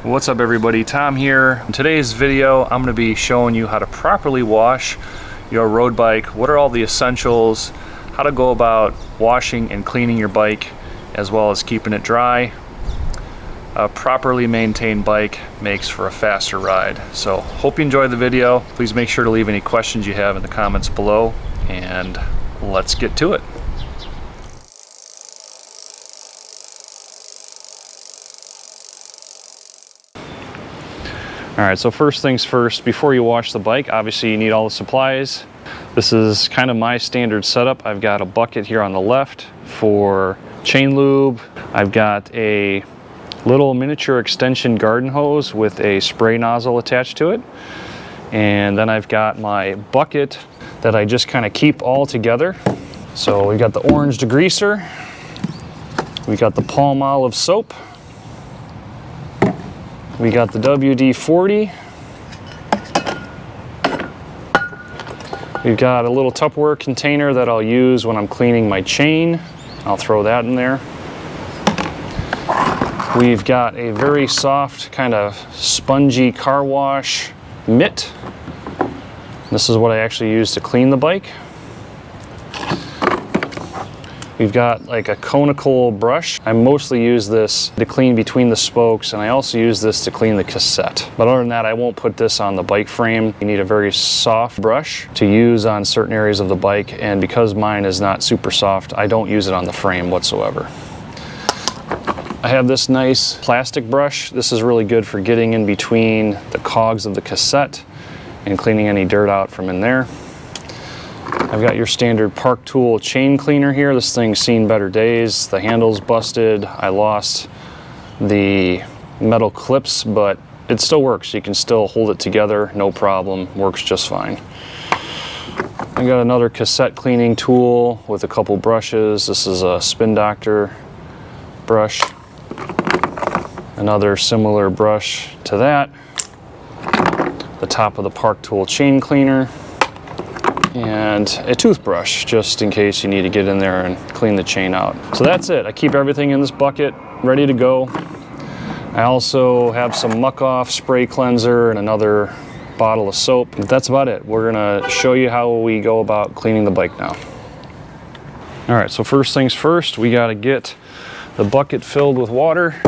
What's up everybody, Tom here. In today's video, I'm going to be showing you how to properly wash your road bike. What are all the essentials, how to go about washing and cleaning your bike, as well as keeping it dry. A properly maintained bike makes for a faster ride. So hope you enjoyed the video. Please make sure to leave any questions you have in the comments below, and let's get to it. Alright, so first things first, before you wash the bike, obviously you need all the supplies. This is kind of my standard setup. I've got a bucket here on the left for chain lube. I've got a little miniature extension garden hose with a spray nozzle attached to it. And then I've got my bucket that I just kind of keep all together. So we got the orange degreaser, we got the palm olive soap, we got the WD-40. We've got a little Tupperware container that I'll use when I'm cleaning my chain. I'll throw that in there. We've got a very soft, kind of spongy car wash mitt. This is what I actually use to clean the bike. We've got like a conical brush. I mostly use this to clean between the spokes, and I also use this to clean the cassette. But other than that, I won't put this on the bike frame. You need a very soft brush to use on certain areas of the bike, and because mine is not super soft, I don't use it on the frame whatsoever. I have this nice plastic brush. This is really good for getting in between the cogs of the cassette and cleaning any dirt out from in there. I've got your standard Park Tool chain cleaner here. This thing's seen better days. The handle's busted. I lost the metal clips, but it still works. You can still hold it together, no problem. Works just fine. I got another cassette cleaning tool with a couple brushes. This is a Spin Doctor brush. Another similar brush to that. The top of the Park Tool chain cleaner. And a toothbrush, just in case you need to get in there and clean the chain out. So that's it. I keep everything in this bucket, ready to go. I also have some muck off spray cleanser and another bottle of soap. But that's about it. We're gonna show you how we go about cleaning the bike now. All right, so first things first, we gotta get the bucket filled with water.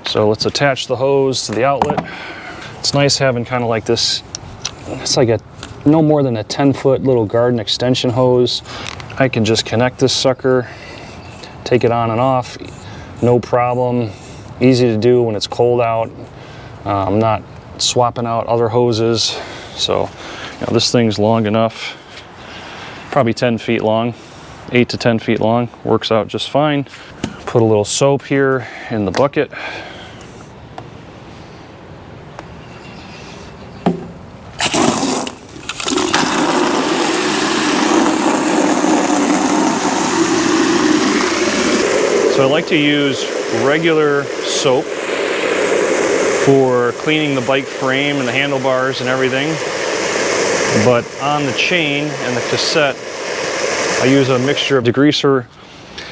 So let's attach the hose to the outlet. It's nice having kind of like this, it's like a no more than a 10-foot little garden extension hose. I can just connect this sucker, take it on and off, no problem. Easy to do when it's cold out. I'm not swapping out other hoses. So, this thing's long enough, probably 10 feet long, 8 to 10 feet long, works out just fine. Put a little soap here in the bucket. So I like to use regular soap for cleaning the bike frame and the handlebars and everything. But on the chain and the cassette, I use a mixture of degreaser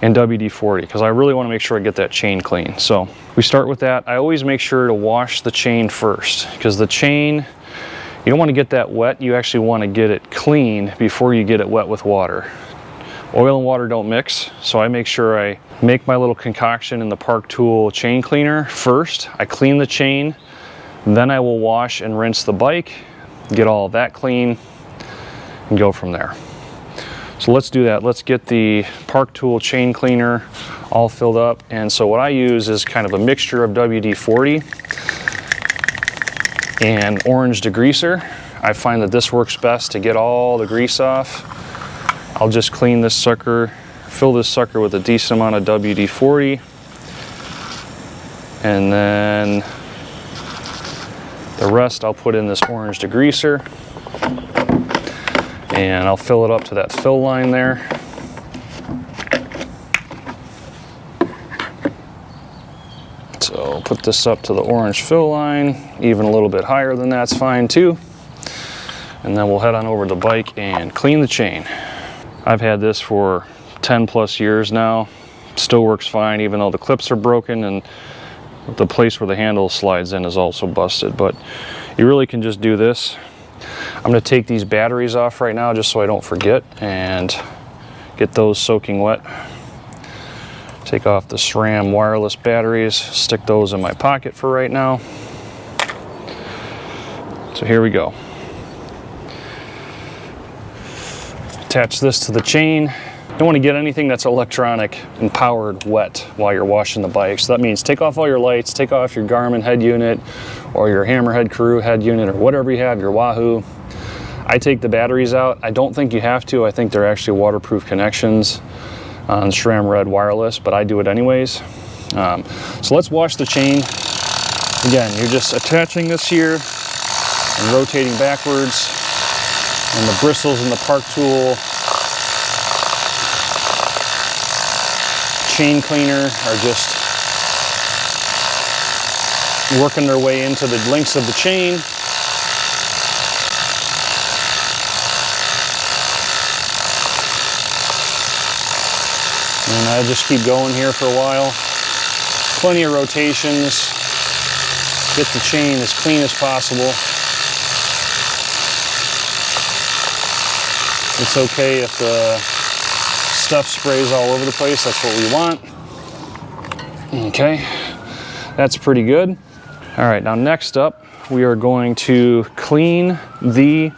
and WD-40 because I really want to make sure I get that chain clean. So we start with that. I always make sure to wash the chain first because the chain, you don't want to get that wet. You actually want to get it clean before you get it wet with water. Oil and water don't mix, so I make sure I make my little concoction in the Park Tool chain cleaner first. I clean the chain, then I will wash and rinse the bike, get all of that clean, and go from there. So let's do that. Let's get the Park Tool chain cleaner all filled up. And so what I use is kind of a mixture of WD-40 and orange degreaser. I find that this works best to get all the grease off. I'll just clean this sucker, fill this sucker with a decent amount of WD-40, and then the rest I'll put in this orange degreaser, and I'll fill it up to that fill line there. So put this up to the orange fill line, even a little bit higher than that's fine too. And then we'll head on over to the bike and clean the chain. I've had this for 10 plus years now. Still works fine even though the clips are broken, and the place where the handle slides in is also busted, but you really can just do this. I'm going to take these batteries off right now just so I don't forget and get those soaking wet. Take off the SRAM wireless batteries, stick those in my pocket for right now. So here we go. Attach this to the chain. You don't want to get anything that's electronic and powered wet while you're washing the bike. So that means take off all your lights, take off your Garmin head unit or your Hammerhead Crew head unit or whatever you have, your Wahoo. I take the batteries out. I don't think you have to. I think they're actually waterproof connections on SRAM Red wireless, but I do it anyways. So let's wash the chain. Again, you're just attaching this here and rotating backwards, and the bristles in the park tool chain cleaner are just working their way into the links of the chain. And I just keep going here for a while. Plenty of rotations. Get the chain as clean as possible. It's okay if the stuff sprays all over the place. That's what we want. Okay, that's pretty good. All right, now next up, we are going to clean the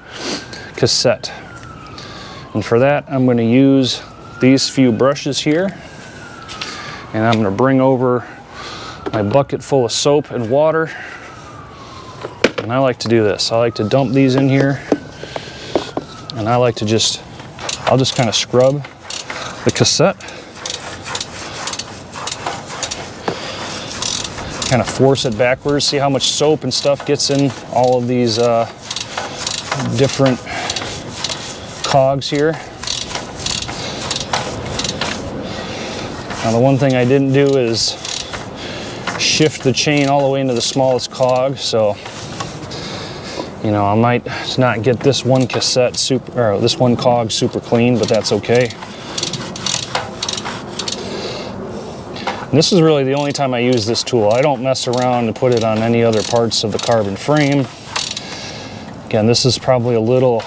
cassette. And for that, I'm going to use these few brushes here, and I'm going to bring over my bucket full of soap and water, and I like to do this. I like to dump these in here, and I like to I'll just kind of scrub the cassette, kind of force it backwards. See how much soap and stuff gets in all of these different cogs here. Now the one thing I didn't do is shift the chain all the way into the smallest cog, so you know, I might not get this one cassette this one cog super clean, but that's okay. And this is really the only time I use this tool. I don't mess around and put it on any other parts of the carbon frame. Again, this is probably a little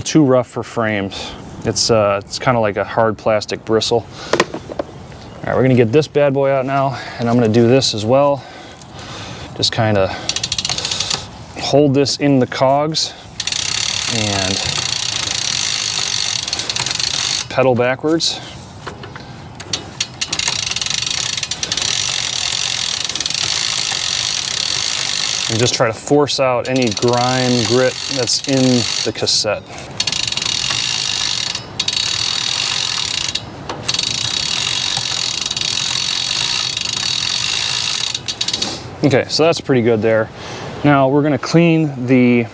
too rough for frames. It's kind of like a hard plastic bristle. All right, we're gonna get this bad boy out now, and I'm gonna do this as well. Just kind of hold this in the cogs and pedal backwards. And just try to force out any grime, grit that's in the cassette. Okay, so that's pretty good there. Now we're going to clean the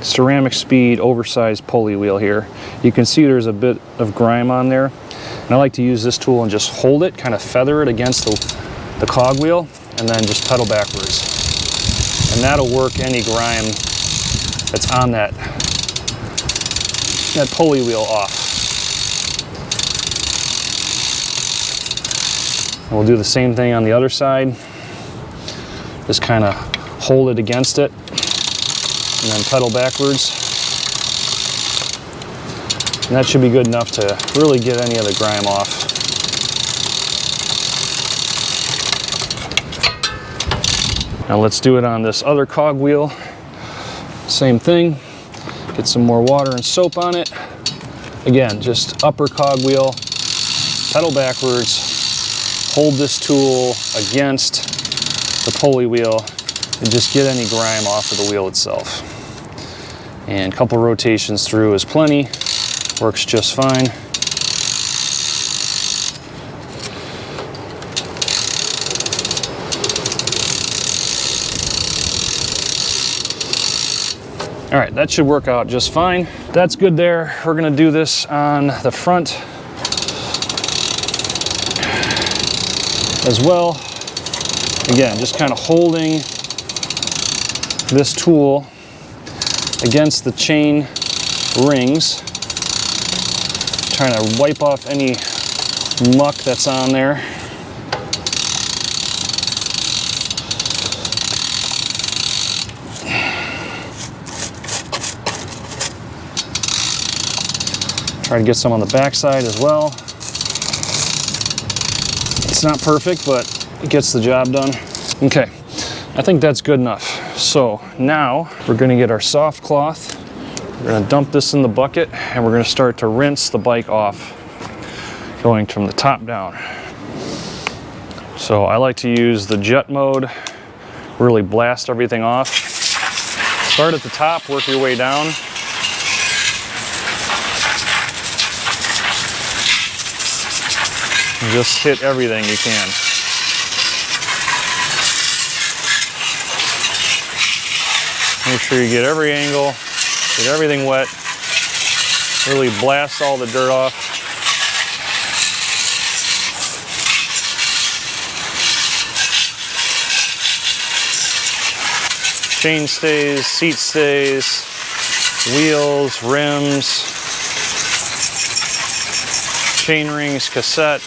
Ceramic Speed oversized pulley wheel here. You can see there's a bit of grime on there. And I like to use this tool and just hold it, kind of feather it against the cog wheel, and then just pedal backwards. And that'll work any grime that's on that pulley wheel off. And we'll do the same thing on the other side. Just kind of hold it against it and then pedal backwards. And that should be good enough to really get any of the grime off. Now let's do it on this other cog wheel. Same thing. Get some more water and soap on it. Again, just upper cog wheel, pedal backwards, hold this tool against the pulley wheel, and just get any grime off of the wheel itself. And a couple rotations through is plenty. Works just fine. All right, that should work out just fine. That's good there. We're gonna do this on the front as well. Again, just kind of holding this tool against the chain rings, trying to wipe off any muck that's on there. Try to get some on the backside as well. It's not perfect, but it gets the job done. Okay, I think that's good enough. So now we're gonna get our soft cloth. We're gonna dump this in the bucket and we're gonna start to rinse the bike off, going from the top down. So I like to use the jet mode, really blast everything off. Start at the top, work your way down. And just hit everything you can. Make sure you get every angle, get everything wet, really blast all the dirt off. Chain stays, seat stays, wheels, rims, chain rings, cassette,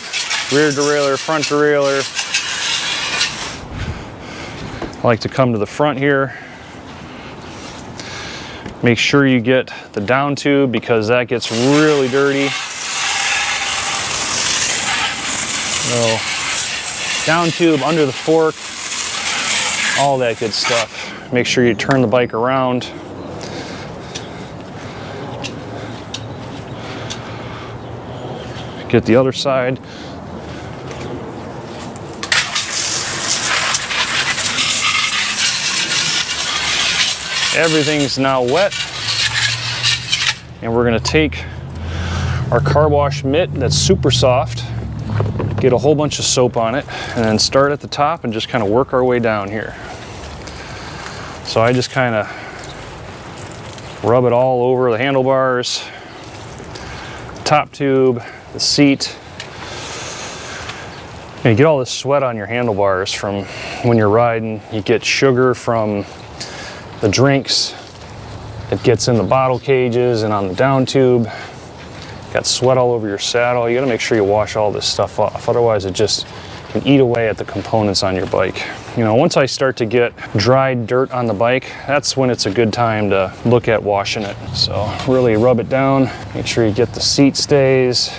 rear derailleur, front derailleur. I like to come to the front here. Make sure you get the down tube because that gets really dirty. So, down tube, under the fork, all that good stuff. Make sure you turn the bike around. Get the other side. Everything's now wet, and we're gonna take our car wash mitt that's super soft, get a whole bunch of soap on it, and then start at the top and just kind of work our way down here. So I just kind of rub it all over the handlebars, top tube, the seat. And you get all this sweat on your handlebars from when you're riding. You get sugar from the drinks. It gets in the bottle cages and on the down tube. Got sweat all over your saddle. You gotta make sure you wash all this stuff off. Otherwise it just can eat away at the components on your bike. You know, once I start to get dried dirt on the bike, that's when it's a good time to look at washing it. So really rub it down. Make sure you get the seat stays.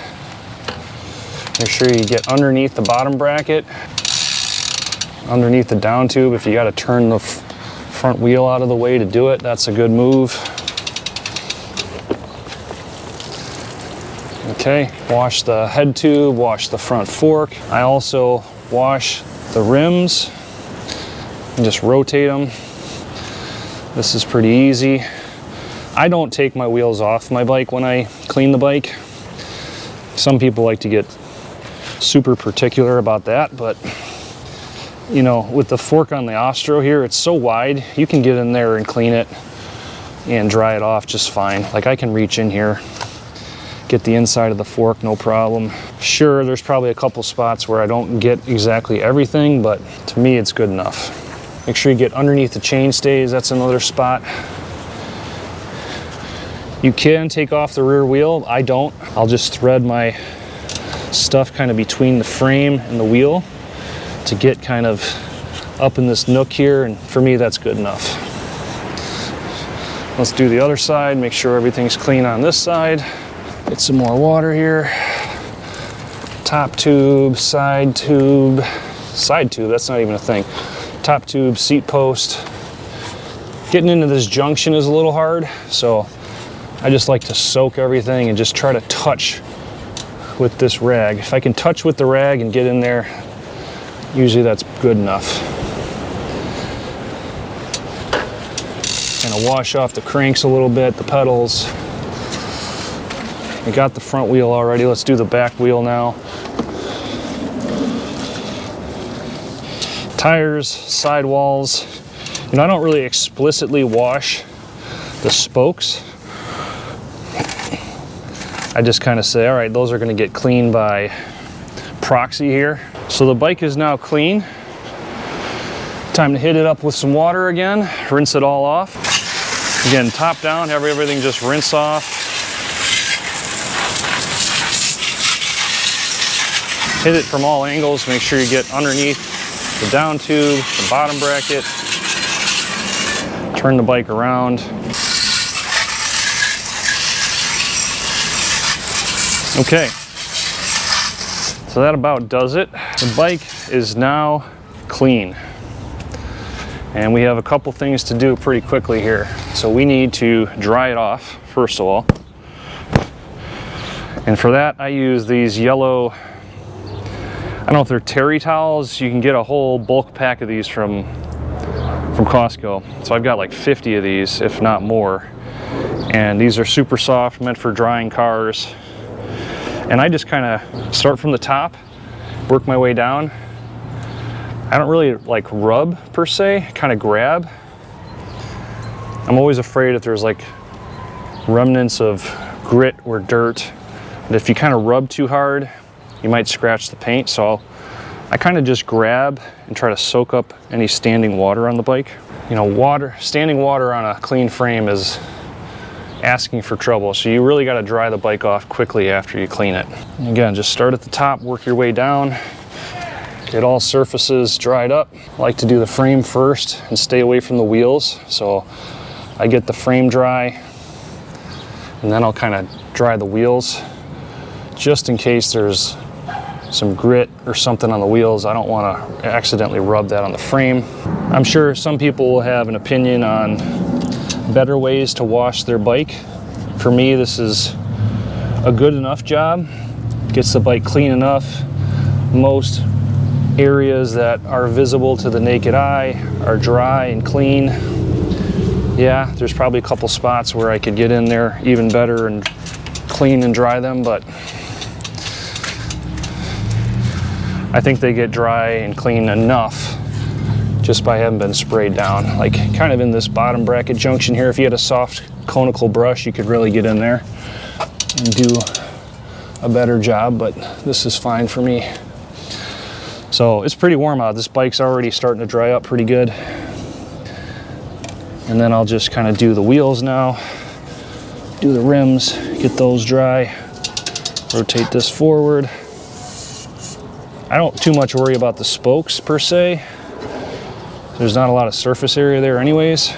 Make sure you get underneath the bottom bracket, underneath the down tube. If you gotta turn the front wheel out of the way to do it, that's a good move. Okay, wash the head tube, wash the front fork. I also wash the rims and just rotate them. This is pretty easy. I don't take my wheels off my bike when I clean the bike. Some people like to get super particular about that, but you know, with the fork on the Ostro here, it's so wide, you can get in there and clean it and dry it off just fine. Like I can reach in here, get the inside of the fork, no problem. Sure, there's probably a couple spots where I don't get exactly everything, but to me, it's good enough. Make sure you get underneath the chain stays, that's another spot. You can take off the rear wheel, I don't. I'll just thread my stuff kind of between the frame and the wheel to get kind of up in this nook here, and for me that's good enough. Let's do the other side, make sure everything's clean on this side. Get some more water here. Top tube, side tube, that's not even a thing. Top tube, seat post. Getting into this junction is a little hard, so I just like to soak everything and just try to touch with this rag. If I can touch with the rag and get in there, usually that's good enough. Kind of wash off the cranks a little bit, the pedals. We got the front wheel already. Let's do the back wheel now. Tires, sidewalls. You know, I don't really explicitly wash the spokes. I just kind of say, all right, those are going to get clean by proxy here. So the bike is now clean. Time to hit it up with some water again, rinse it all off. Again, top down, have everything just rinse off. hit it from all angles. Make sure you get underneath the down tube, the bottom bracket. Turn the bike around. Okay, so that about does it. The bike is now clean. And we have a couple things to do pretty quickly here. So we need to dry it off, first of all. And for that, I use these yellow, I don't know if they're terry towels. You can get a whole bulk pack of these from Costco. So I've got like 50 of these, if not more. And these are super soft, meant for drying cars. And I just kind of start from the top, work my way down. I don't really like rub per se, kind of grab. I'm always afraid if there's like remnants of grit or dirt, that if you kind of rub too hard, you might scratch the paint. So I kind of just grab and try to soak up any standing water on the bike. You know, standing water on a clean frame is asking for trouble, so you really got to dry the bike off quickly after you clean it. And again, just start at the top, work your way down, get all surfaces dried up. I like to do the frame first and stay away from the wheels, so I get the frame dry and then I'll kind of dry the wheels just in case there's some grit or something on the wheels. I don't want to accidentally rub that on the frame. I'm sure some people will have an opinion on better ways to wash their bike. For me, this is a good enough job. Gets the bike clean enough. Most areas that are visible to the naked eye are dry and clean. Yeah, there's probably a couple spots where I could get in there even better and clean and dry them, but I think they get dry and clean enough just by having been sprayed down. Like kind of in this bottom bracket junction here, if you had a soft conical brush, you could really get in there and do a better job, but this is fine for me. So it's pretty warm out. This bike's already starting to dry up pretty good. And then I'll just kind of do the wheels now, do the rims, get those dry, rotate this forward. I don't too much worry about the spokes per se. There's not a lot of surface area there anyways.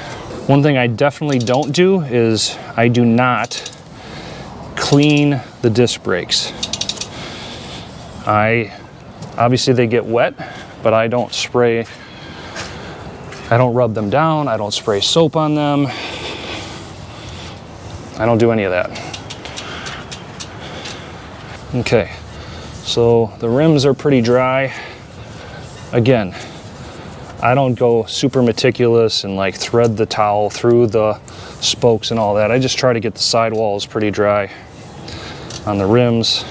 One thing I definitely don't do is I do not clean the disc brakes. Obviously they get wet, but I don't spray, I don't rub them down, I don't spray soap on them. I don't do any of that. Okay, so the rims are pretty dry. Again, I don't go super meticulous and like thread the towel through the spokes and all that. I just try to get the sidewalls pretty dry on the rims,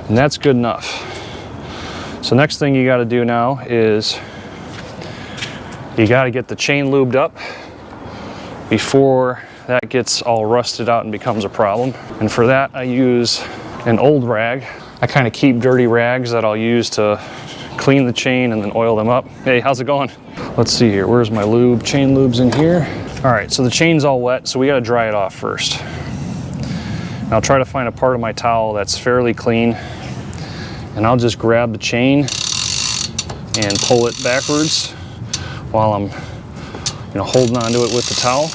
and that's good enough. So next thing you got to do now is you got to get the chain lubed up before that gets all rusted out and becomes a problem. And for that I use an old rag. I kind of keep dirty rags that I'll use to clean the chain and then oil them up. Hey, how's it going? Let's see here, where's my lube? Chain lube's in here. All right, so the chain's all wet, so we gotta dry it off first. And I'll try to find a part of my towel that's fairly clean, and I'll just grab the chain and pull it backwards while I'm holding onto it with the towel.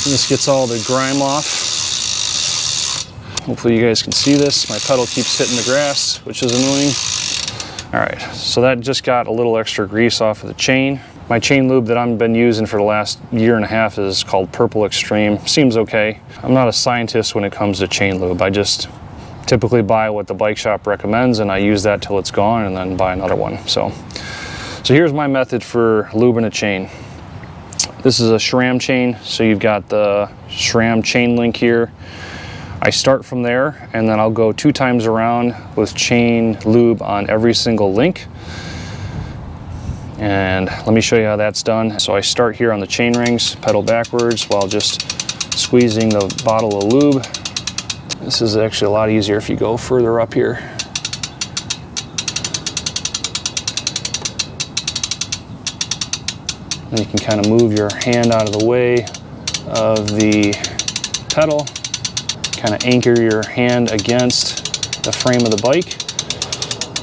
And this gets all the grime off. Hopefully you guys can see this. My pedal keeps hitting the grass, which is annoying. All right, so that just got a little extra grease off of the chain. My chain lube that I've been using for the last year and a half is called Purple Extreme. Seems okay. I'm not a scientist when it comes to chain lube. I just typically buy what the bike shop recommends and I use that till it's gone and then buy another one. So here's my method for lubing a chain. This is a SRAM chain, so you've got the SRAM chain link here. I start from there and then I'll go 2 times around with chain lube on every single link. And let me show you how that's done. So I start here on the chain rings, pedal backwards while just squeezing the bottle of lube. This is actually a lot easier if you go further up here. And you can kind of move your hand out of the way of the pedal. kind of anchor your hand against the frame of the bike.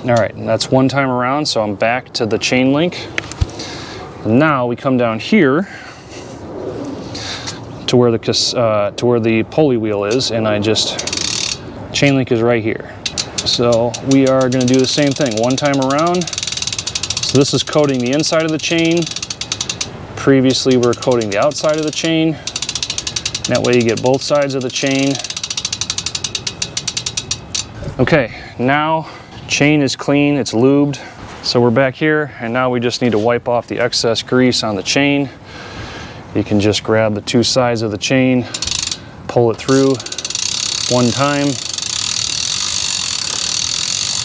All right, and that's one time around, so I'm back to the chain link. Now we come down here to where the pulley wheel is, and I just, chain link is right here. So we are going to do the same thing, one time around. So this is coating the inside of the chain. Previously we were coating the outside of the chain. That way you get both sides of the chain. Okay, now chain is clean, it's lubed. So we're back here, and now we just need to wipe off the excess grease on the chain. You can just grab the two sides of the chain, pull it through one time,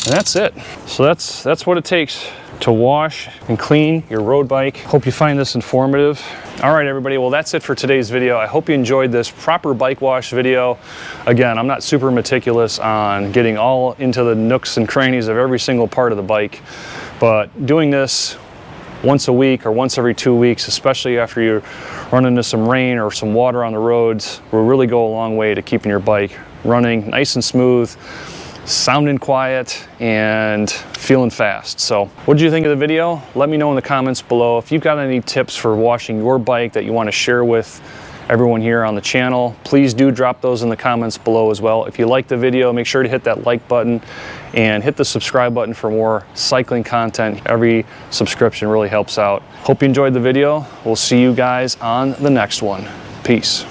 and that's it. So that's what it takes to wash and clean your road bike. Hope you find this informative. All right, everybody, well, that's it for today's video. I hope you enjoyed this proper bike wash video. Again, I'm not super meticulous on getting all into the nooks and crannies of every single part of the bike, but doing this once a week or once every 2 weeks, especially after you run into some rain or some water on the roads, will really go a long way to keeping your bike running nice and smooth, sounding quiet, and feeling fast. So what did you think of the video? Let me know in the comments below. If you've got any tips for washing your bike that you want to share with everyone here on the channel, please do drop those in the comments below as well. If you liked the video, make sure to hit that like button and hit the subscribe button for more cycling content. Every subscription really helps out. Hope you enjoyed the video. We'll see you guys on the next one. Peace.